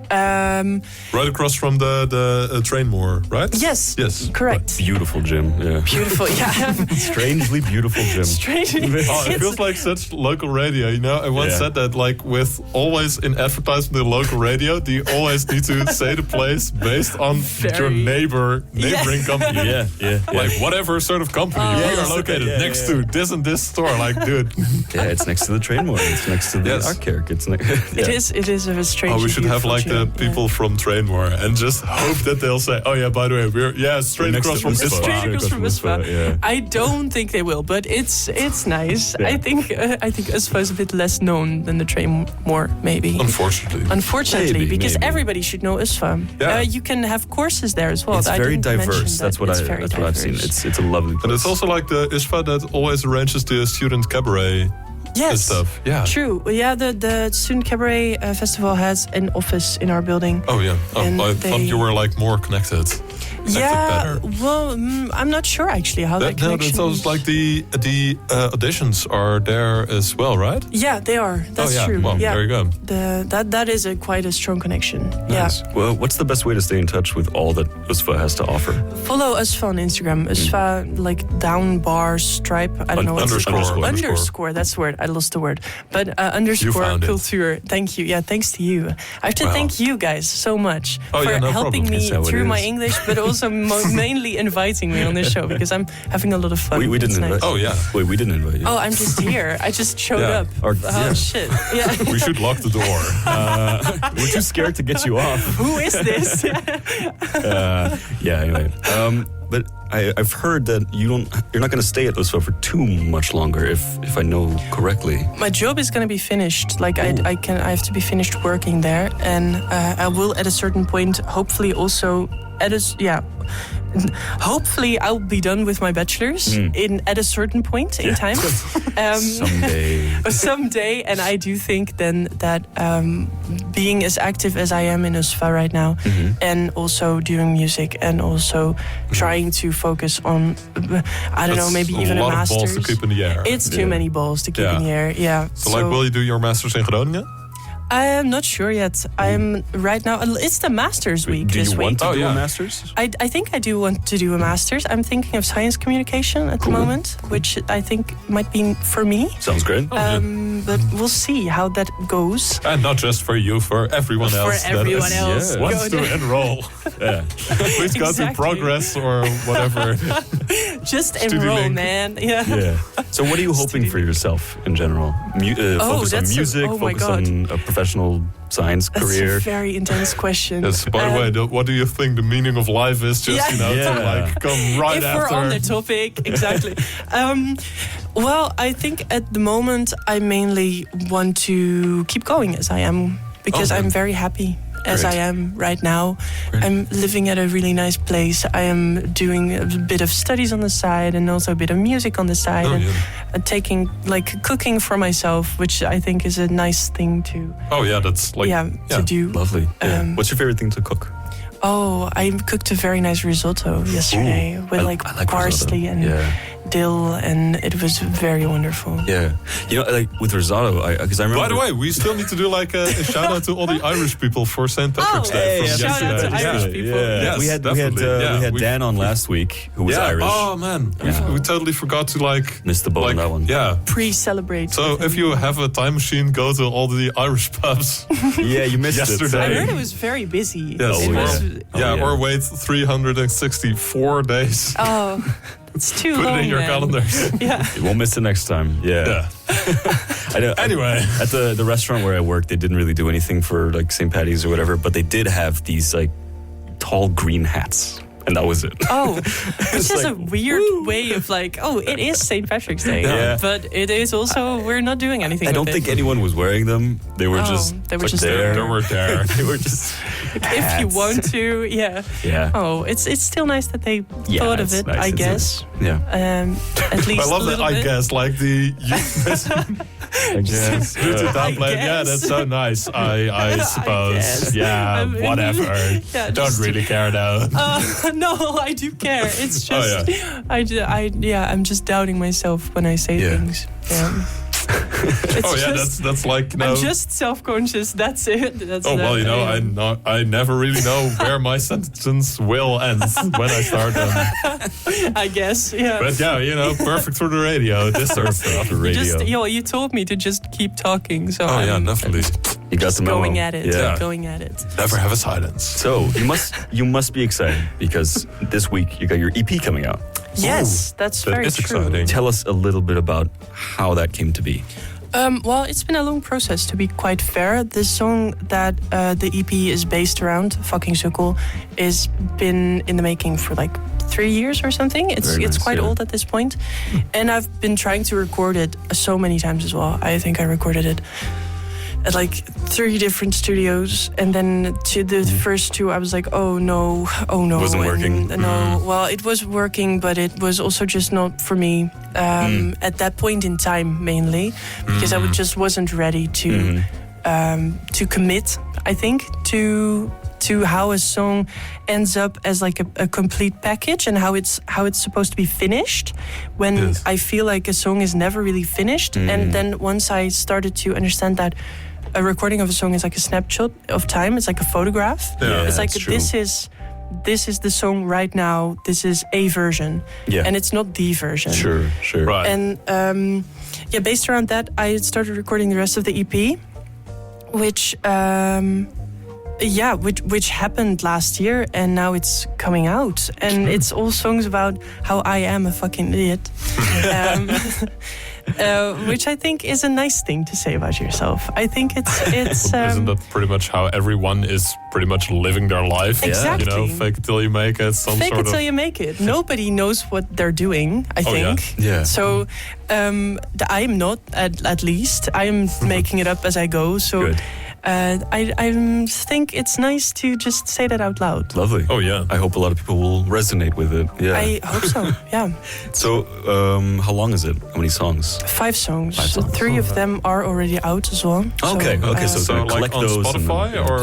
Right across from the train moor, right? Yes. Yes. Correct. Beautiful gym, yeah. Beautiful. Yeah. Strangely beautiful gym. Strangely. Oh, it It's- feels like such local radio, you know? I once Yeah. said that, like, with always in advertisement in local radio, do you always need to say the place based on your neighboring company? Yeah. Like, whatever sort of company. We are Yes. located Yeah, next yeah. to this and this store. Like, dude. Yeah, it's next to the train moor. It's next to the Yes. Arkerk. It's It is a strange. Oh, we should have, like, the beautiful people from Trainmore and just hope that they'll say, oh, yeah, by the way, we're straight Next across to from USVA. USVA. Straight across from USVA. Yeah. I don't think they will, but it's nice. Yeah. I think USVA is a bit less known than the train more, maybe. Unfortunately, Maybe, because maybe. everybody should know USVA. Yeah. You can have courses there as well. It's I very didn't mention diverse. that. That's what It's very I've seen. diverse. It's a lovely place. And it's also like the USVA that always arranges the student cabaret and stuff. Yeah. True. Yeah, the Student Cabaret Festival has an office in our building. Oh, yeah. And I thought you were, like, more connected. Yeah, better. well, I'm not sure actually how that No, connection. that's also like the auditions are there as well, right? Yeah, they are. That's oh, yeah. true. Well, yeah, there you go. That is quite a strong connection. Nice. Yeah. Well, what's the best way to stay in touch with all that USVA has to offer? Follow USVA on Instagram. USVA like down bar stripe. I don't know what's it Underscore. called. Underscore. Underscore. That's the word. I lost the word. But underscore found it. culture. Thank you. Yeah, thanks to you. I have to Wow. thank you guys so much Oh, for yeah, no helping problem. me That's how it through my is. English, but also mainly inviting me on this show because I'm having a lot of fun. We It's didn't nice. invite. Oh, yeah. Wait, we didn't invite you. Oh, I'm just here. I just showed Yeah. up. Or- Oh yeah. shit. Yeah. We should lock the door. We're too scared to get you off. Who is this? Yeah. Anyway, But I've heard that you're not going to stay at USVA for too much longer, if I know correctly. My job is going to be finished. Like I have to be finished working there, and I will at a certain point, hopefully also hopefully I'll be done with my bachelor's at a certain point in time. Someday, and I do think then that being as active as I am in USVA right now, and also doing music, and also trying to focus on, I don't know, maybe even a master's. A lot of balls to keep in the air. It's too many balls to keep in the air. Yeah. So, will you do your master's in Groningen? I am not sure yet. I'm right now. It's the master's week this week. Do you want to do a master's? I think I do want to do a master's. I'm thinking of science communication at the moment, which I think might be for me. Sounds great. But we'll see how that goes. And not just for you, for everyone else. For everyone else. Wants to enroll. Please go to Progress or whatever. Just enroll, man. Yeah. So what are you hoping for yourself in general? Focus on music, focus on a professional science career? That's a very intense question. Yes, by the way, what do you think the meaning of life is? Just, to come right if after. If we're on the topic, exactly. Well, I think at the moment I mainly want to keep going as I am, because I'm very happy as I am right now. Great. I'm living at a really nice place. I am doing a bit of studies on the side and also a bit of music on the side, and taking cooking for myself, which I think is a nice thing to. Oh yeah, that's to do. Lovely. What's your favorite thing to cook? Oh, I cooked a very nice risotto yesterday with I like parsley and dill, and it was very wonderful. Yeah, with risotto, because I remember. By the way, we still need to do a shout out to all the Irish people for St. Patrick's Day. Shout out to Irish people. Yeah. Yes, we had Dan on last week, who was Irish. Oh man, we totally forgot to missed the boat on that one. Yeah, pre-celebrate. So if you have a time machine, go to all the Irish pubs. Yeah, you missed yesterday. I heard it was very busy. Yes. Or wait 364 days. Oh, it's too long. Put it in your calendars. You won't miss it next time. Yeah. I know. Anyway, at the restaurant where I worked, they didn't really do anything for St. Patty's or whatever, but they did have these tall green hats. And that was it. Oh, which is a weird way of it is St. Patrick's Day. Yeah. But it is also, we're not doing anything I don't think anyone was wearing them. They were just there. They were there. They were just if you want to, Yeah. Oh, it's still nice that they thought of it, nice. I guess. Nice. Yeah. At least I love that, I guess, the I guess. Yeah, that's so nice. I suppose. Yeah, whatever. Don't really care though. No, I do care. It's just, I'm just doubting myself when I say things. Yeah. That's I'm just self-conscious. That's it. I never really know where my sentence will end when I start them. I guess, yeah. But perfect for the radio. This sort of stuff. The radio. You told me to just keep talking. So definitely. You got the memo. Going at it. Yeah. Going at it. Never have a silence. So you must be excited because this week you got your EP coming out. Yes, that's very true. Exciting. Tell us a little bit about how that came to be. Well, it's been a long process, to be quite fair. The song that the EP is based around, Fucking Sukkel, has been in the making for 3 years or something. It's quite old at this point. And I've been trying to record it so many times as well. I think I recorded it at 3 different studios, and then to the first 2 I was oh no. It wasn't working. No, well, it was working, but it was also just not for me at that point in time, mainly because I just wasn't ready to commit, I think, to how a song ends up as a complete package, and how it's supposed to be finished, when I feel a song is never really finished. And then once I started to understand that a recording of a song is a snapshot of time, it's a photograph. It's this is the song right now, this is a version, and it's not the version. Sure. Right. And based around that, I started recording the rest of the EP, which Yeah, which happened last year, and now it's coming out, and it's all songs about how I am a fucking idiot, which I think is a nice thing to say about yourself. I think it's. Isn't that pretty much how everyone is pretty much living their life? Exactly. You know, fake it till you make it. Fake it till you make it. Nobody knows what they're doing, I think. Yeah. So I'm not, at least. I'm making it up as I go. So. Good. I think it's nice to just say that out loud. Lovely. Oh, yeah. I hope a lot of people will resonate with it. Yeah. I hope so, yeah. So, how long is it? How many songs? 5 songs. 5 songs. 3 of them are already out as well. Okay, so So collect like on those Spotify or?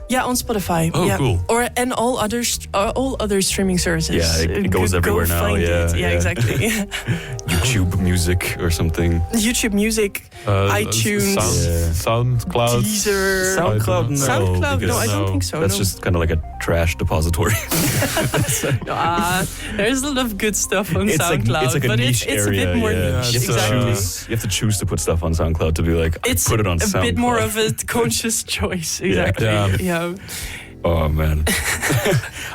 Yeah, on Spotify. Oh, yeah. cool. And all other streaming services. Yeah, it goes everywhere now. Find Yeah, it. Yeah, exactly. YouTube Music or something. YouTube Music, iTunes, SoundCloud. Deezer. SoundCloud, no. SoundCloud, because no, I don't think so. That's no. just kind of like a trash depository. There's a lot of good stuff on It's SoundCloud, like a but niche it's area. a bit more yeah. niche. You have to Exactly. you have to choose to put stuff on SoundCloud to be like, It's put it on a SoundCloud. bit more of a conscious choice. Yeah. Exactly. Yeah. Oh man.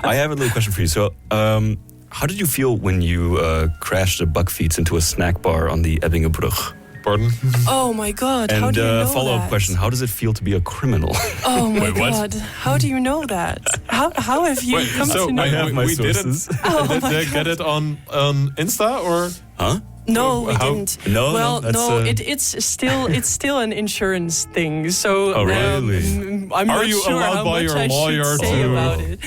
I have a little question for you. So, how did you feel when you crashed a Buckfeets into a snack bar on the Ebbingenbrug? Pardon? Oh my God! And how do you know follow-up that? question: how does it feel to be a criminal? Oh my Wait, what? God! How do you know that? How have you come to know? I have my we sources. Did they get it on Insta or? Huh? No, we How- didn't. No, well, that's, it's still an insurance thing. So, Oh, really? I'm Are not you sure allowed how by much your I lawyer should say to- about it.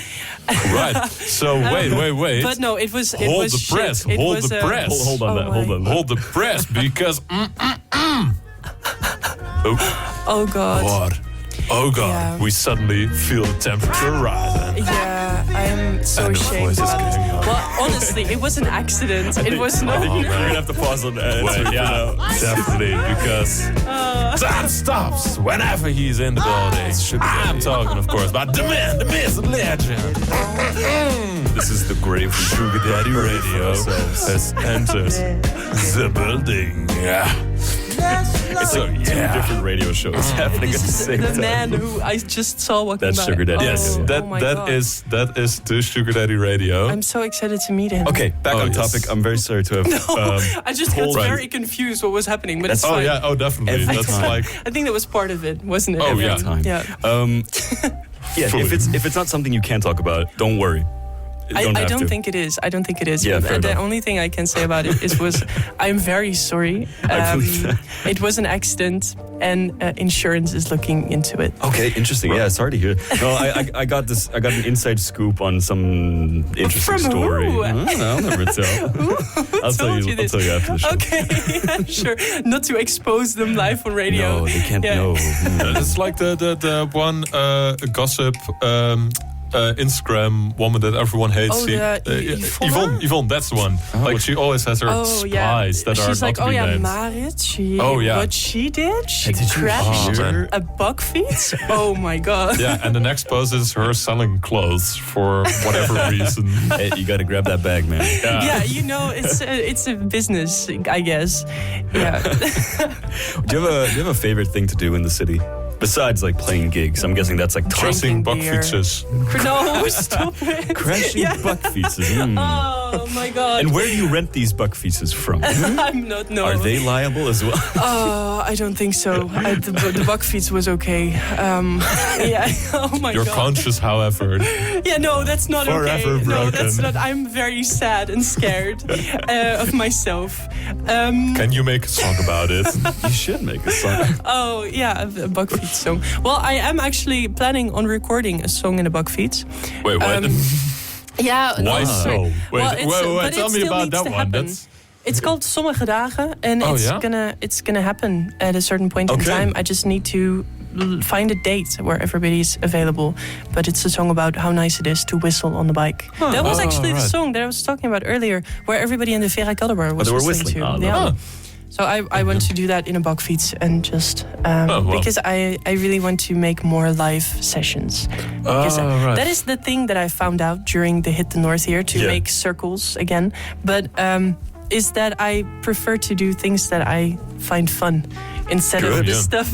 Right. So wait. But no, it was. It Hold was the shit. press. It Hold was, the press. Hold on Oh that. Hold my- on that. Hold the press because. Oh God. God. Oh God. Yeah. We suddenly feel the temperature rising. Yeah, I'm so And the ashamed voice is about getting it. up. Well, honestly, it was an accident. It was not. You're gonna have to pause on that. Wait, yeah, definitely, because time stops whenever he's in the building. I'm talking, of course, about the man, the myth, the legend. This is the grave from Sugar Daddy Radio has entered the building. Yeah. It's like 2 different radio shows happening at the same The time. man who I just saw walking That's by. Sugar Daddy. Yes, Oh, that oh my God. that is the Sugar Daddy Radio. I'm so excited to meet him. Okay, back Oh, on yes. topic. I'm very sorry to have. I just got told- very confused what was happening, but it's Oh fine. yeah, oh definitely. Every That's time. like I think that was part of it, wasn't it? Oh, Every yeah. time. Yeah. Yeah, Fully. if it's not something you can talk about, don't worry. You I have don't to. think it is. I don't think it is. Yeah, fair The enough. only thing I can say about it was I'm very sorry. I believe that. It was an accident, and insurance is looking into it. Okay, interesting. Yeah, sorry to hear. No, I got this. I got an inside scoop on some interesting From story. who? I'll never tell. I'll tell told you. you I'll this? tell you after the show. Okay, yeah, sure. Not to expose them live on radio. No, they can't Yeah. know. it's like the one gossip Instagram woman that everyone hates. Oh, Yvonne, that's the one. Like she always has her spies that She's are like, not to be named. Marit, Oh, yeah. what she did? She Did you crashed hear? a Buckfeet? Oh my God. Yeah, and the next post is her selling clothes for whatever reason. Hey, you got to grab that bag, man. Yeah, you know, it's a business, I guess. Yeah. Do you have a favorite thing to do in the city? Besides like playing gigs, I'm guessing that's like Crossing Drinking beer. buckfietses. No, stop it. crashing Yeah. buckfeetses. Oh my God. And where do you rent these buckfeetses from? I'm not, no. Are they liable as well? Oh, I don't think so. The Buckfeets was okay. Yeah. Oh my Your God. conscience, however. Yeah, no, that's not Forever okay. No, that's broken. not. I'm very sad and scared of myself. Can you make a song about it? You should make a song. Oh, yeah, a Buckfeet song. Well, I am actually planning on recording a song in a Buckfeet. Wait, what? Yeah. Why no, so? sorry. Wait, Well, it's- wait, but tell it me still about needs that to one. happen. That's It's called Sommige Dagen, and Oh, it's gonna happen at a certain point in Okay. time. I just need to find a date where everybody's available. But it's a song about how nice it is to whistle on the bike. That was Oh, actually the right. song that I was talking about earlier, where everybody in the Vera Kaddebar was they were whistling whistling. to. Oh, Yeah. lovely. So I want to do that in a Bakfiets and just well. because I really want to make more live sessions. Because right. that is the thing that I found out during the Hit the North here to Yeah. make circles again. But is that I prefer to do things that I find fun. Instead of the stuff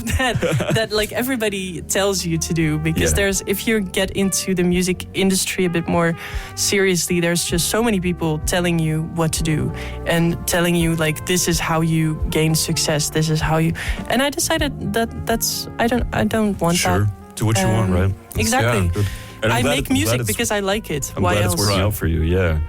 that like everybody tells you to do, because if you get into the music industry a bit more seriously, there's just so many people telling you what to do and telling you like this is how you gain success, this is how you. And I decided that's I don't want that. Do what you want, right? Exactly. And I make music because I like it. I'm Why glad else? it's working out for you. Yeah.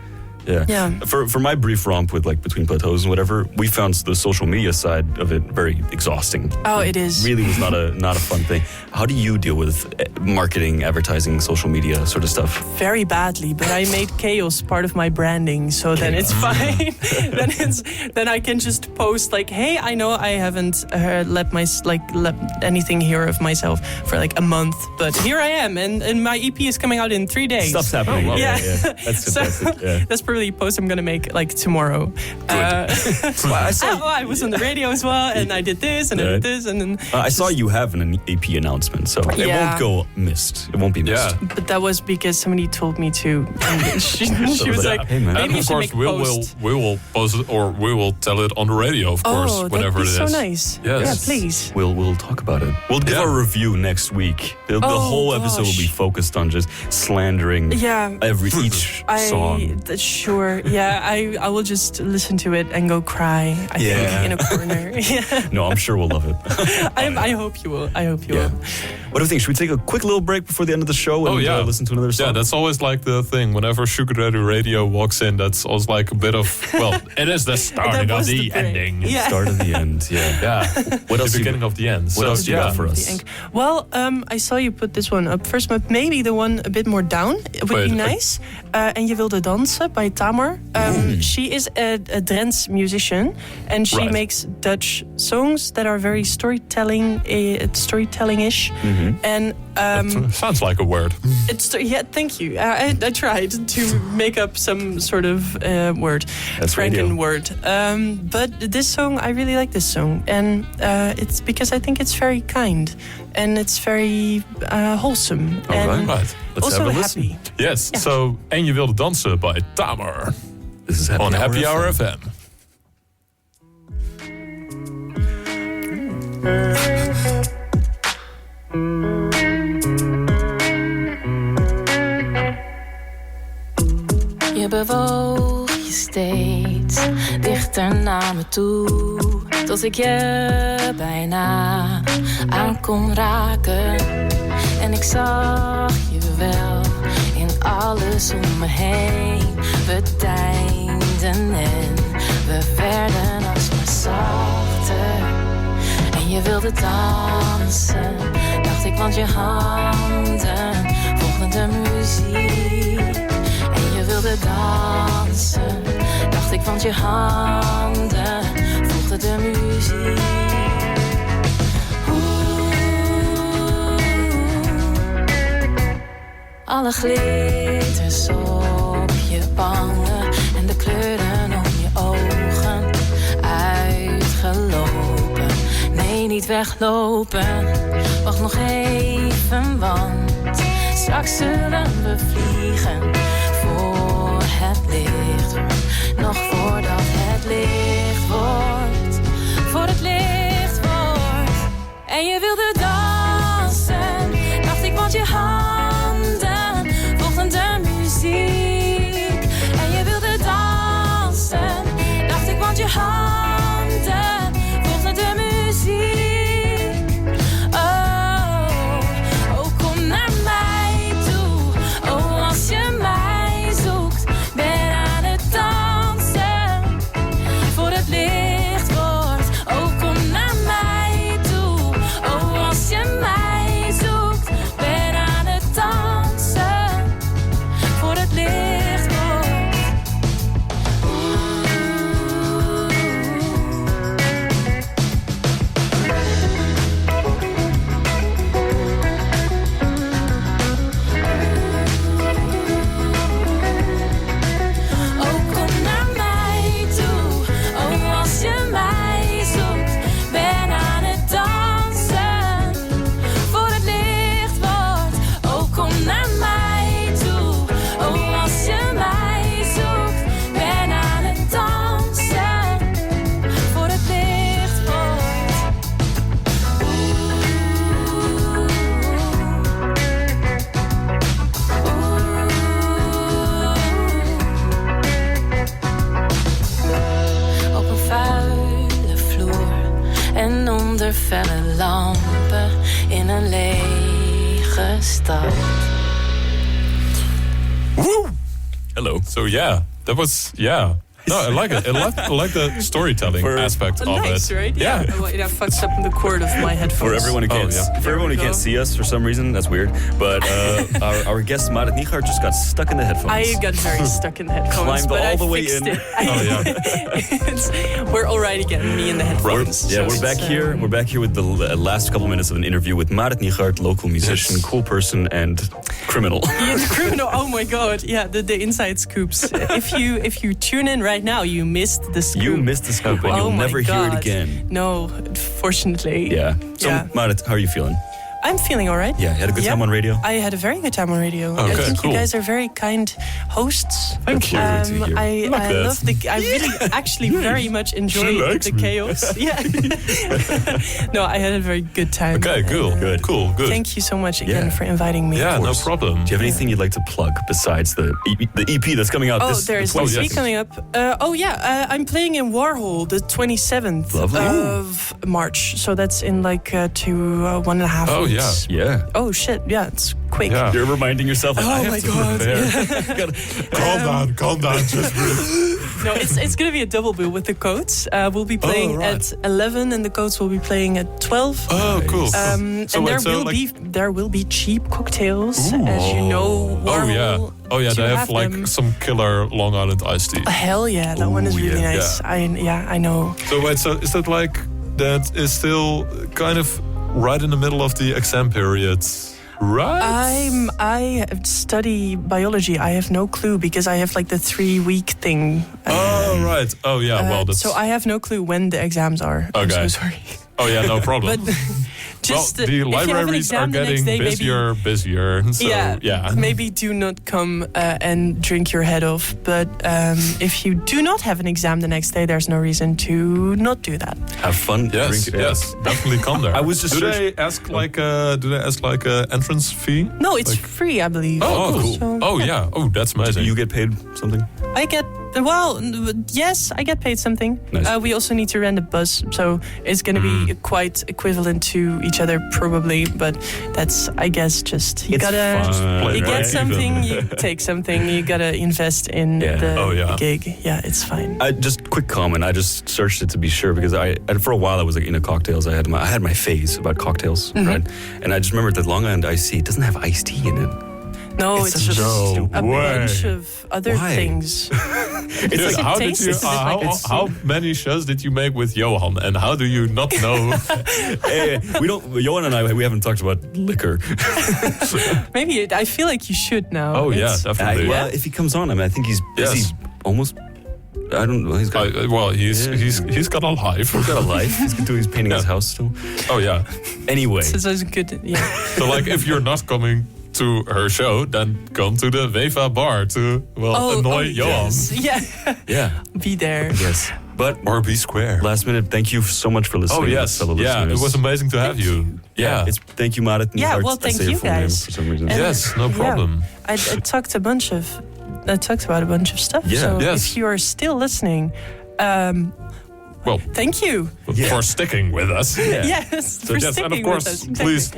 For my brief romp with like Between Plateaus and whatever, we found the social media side of it very exhausting. Oh, it is. Really was not a fun thing. How do you deal with marketing, advertising, social media sort of stuff? Very badly, but I made chaos part of my branding, so then it's fine. then I can just post like, hey, I know I haven't let anything here of myself for like a month, but here I am, and my EP is coming out in 3 days. Stuff's happening. Oh, yeah. That's fantastic. That's probably a post I'm gonna make like tomorrow. I was on the radio as well, and I did this and I did this, and then I saw you have an EP announcement, so it won't go missed. It won't be missed. Yeah. But that was because somebody told me to. And she was like, hey, man. maybe And of course, we will post it, or we will tell it on the radio, of course, whenever it is. Oh, that'd be so nice. Yes. Yeah, please. We'll talk about it. We'll give our review next week. The whole episode will be focused on just slandering each song. Sure. Yeah, I will just listen to it and go cry. I think in a corner. No, I'm sure we'll love it. I hope you will. What do you think? Should we take a quick little break before the end of the show and listen to another song? Yeah, that's always like the thing. Whenever Sugar Daddy Radio walks in, that's always like a bit of, well, it is the starting of the ending. Yeah. Start of the end, Yeah. What else? The beginning of the end. What else do you got for us? Well, I saw you put this one up first, but maybe the one a bit more down would be nice. En je wilde dansen by Tamar. She is a Drents musician, and she makes Dutch songs that are very storytelling-ish. And sounds like a word. thank you. I tried to make up some sort of word, Franken word. But this song, I really like this song, and it's because I think it's very kind and it's very wholesome. Right. Let's also have a happy. listen. Yes. Yeah. So, En je wilde dansen by Tamar. This is on Happy Hour FM. Je bewoog je steeds dichter naar me toe, tot ik je bijna aan kon raken. En ik zag je wel in alles om me heen. We deinden en we werden alsmaar zachter. En je wilde dansen, dacht ik, want je handen volgden de muziek. En je wilde dansen, dacht ik, want je handen volgden de muziek. Alle glitters op je wangen en de kleuren om je ogen. Uitgelopen, nee, niet weglopen. Wacht nog even, want straks zullen we vliegen. Voor het licht wordt, nog voordat het licht wordt. Voor het licht wordt. En je wilde dansen, dacht ik, want je handen volgden de muziek. En je wilde dansen, dacht ik, want je handen volgden de muziek. Oh, kom naar mij toe. Oh, als je mij zoekt, ben aan het dansen. Voor het licht wordt. Oh, kom naar mij toe. Oh, als je mij zoekt, ben aan het dansen. de felle lampen in een lege stad. Woo! Hello. So yeah, that was No, I like it. I like the storytelling aspect of nice, it. right? Yeah. Well, it fucks up the cord of my headphones. For everyone who can't see us for some reason, that's weird. But our guest Marit Nygard just got stuck in the headphones. I got very stuck in the headphones, Climbed all the way fixed in. We're all right again. Me in the headphones. We're back here. We're back here with the last couple minutes of an interview with Marit Nygard, local musician, cool person, and criminal. Yeah, the criminal. Oh my God! Yeah, the inside scoops. If you tune in right now, you missed the scoop. You missed the scoop, and you'll never hear it again. No, fortunately. Yeah. So, Marit, how are you feeling? I'm feeling all right. Yeah, you had a good time on radio? I had a very good time on radio. Okay, I think cool. you guys are very kind hosts. Thank you. I love I really actually very much enjoy the chaos. Yeah. No, I had a very good time. Okay, cool. Good. Thank you so much again for inviting me. Yeah, no problem. Do you have anything you'd like to plug besides the EP that's coming out there's the EP coming up. I'm playing in Warhol the 27th of March. So that's in like 1.5 weeks. Yeah. Oh shit! Yeah, it's quick. Yeah. You're reminding yourself. Oh my God! Calm down. Just breathe. No, it's gonna be a double bill with the Coats. We'll be playing at 11, and the Coats will be playing at 12. Oh, cool. And there will be cheap cocktails, as you know. Warhol, they have like them. some killer Long Island iced tea. Hell yeah, that one is really nice. Yeah. I know. So wait, is that like that is still kind of right in the middle of the exam period, right? I study biology. I have no clue because I have like the 3-week thing. Right. Oh yeah. Well, that's... so I have no clue when the exams are. Okay. I'm so sorry. Oh yeah, no problem. But just the libraries are getting busier. So, maybe do not come and drink your head off. But if you do not have an exam the next day, there's no reason to not do that. Have fun. Yes, definitely come there. I was just. Do they ask like a entrance fee? No, it's free, I believe. Oh, cool. So, that's amazing. Do you get paid something? I get. Yes, I get paid something. Nice. We also need to rent a bus, so it's going to be quite equivalent to each other probably. But that's, I guess, just you get something, you take something. You gotta invest in the gig. Yeah, it's fine. Just quick comment. I just searched it to be sure because for a while I was like into cocktails. I had my phase about cocktails, right? And I just remembered that Long Island iced tea doesn't have iced tea in it. No, it's just a bunch of other things. How many shows did you make with Johan, and how do you not know? Johan and I, we haven't talked about liquor. Maybe I feel like you should now. Oh yeah, definitely. Well, if he comes on, I think he's busy almost. I don't know. He's got. He's got a life. He's got a life. He's painting his house still. Oh yeah. Anyway, so it's good. Yeah. So like, if you're not coming to her show, then come to the Veva bar to annoy Johan. Yes. Yeah. Be there. Yes. Or be square. Last minute, thank you so much for listening. Oh yes, fellow listeners. It was amazing to have you. Yeah. Thank you, Marit. Yeah, well, thank you guys. For some reason. Yes, no problem. I talked about a bunch of stuff. Yeah. So if you are still listening, thank you for sticking with us. Yeah. Yes, so and of course, please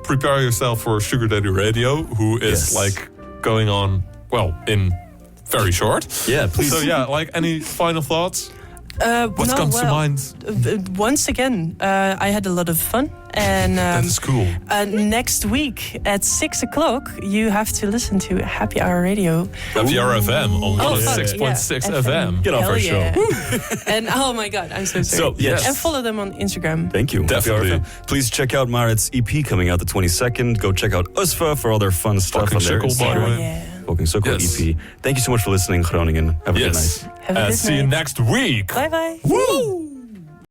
prepare yourself for Sugar Daddy Radio, who is going on in very short. Yeah, please. So any final thoughts? What comes to mind? Once again, I had a lot of fun. And that is cool. Next week at 6:00, you have to listen to Happy Hour Radio. Happy Hour FM on 106.6 FM. Get off our show. And oh my God, I'm so sorry. And follow them on Instagram. Thank you. Definitely. Please check out Marit's EP coming out the 22nd. Go check out USVA for all their fun stuff on there. By the way. Fucking Circle EP. Thank you so much for listening, Groningen. Have a good night. Have a good night. See you next week. Bye bye. Woo!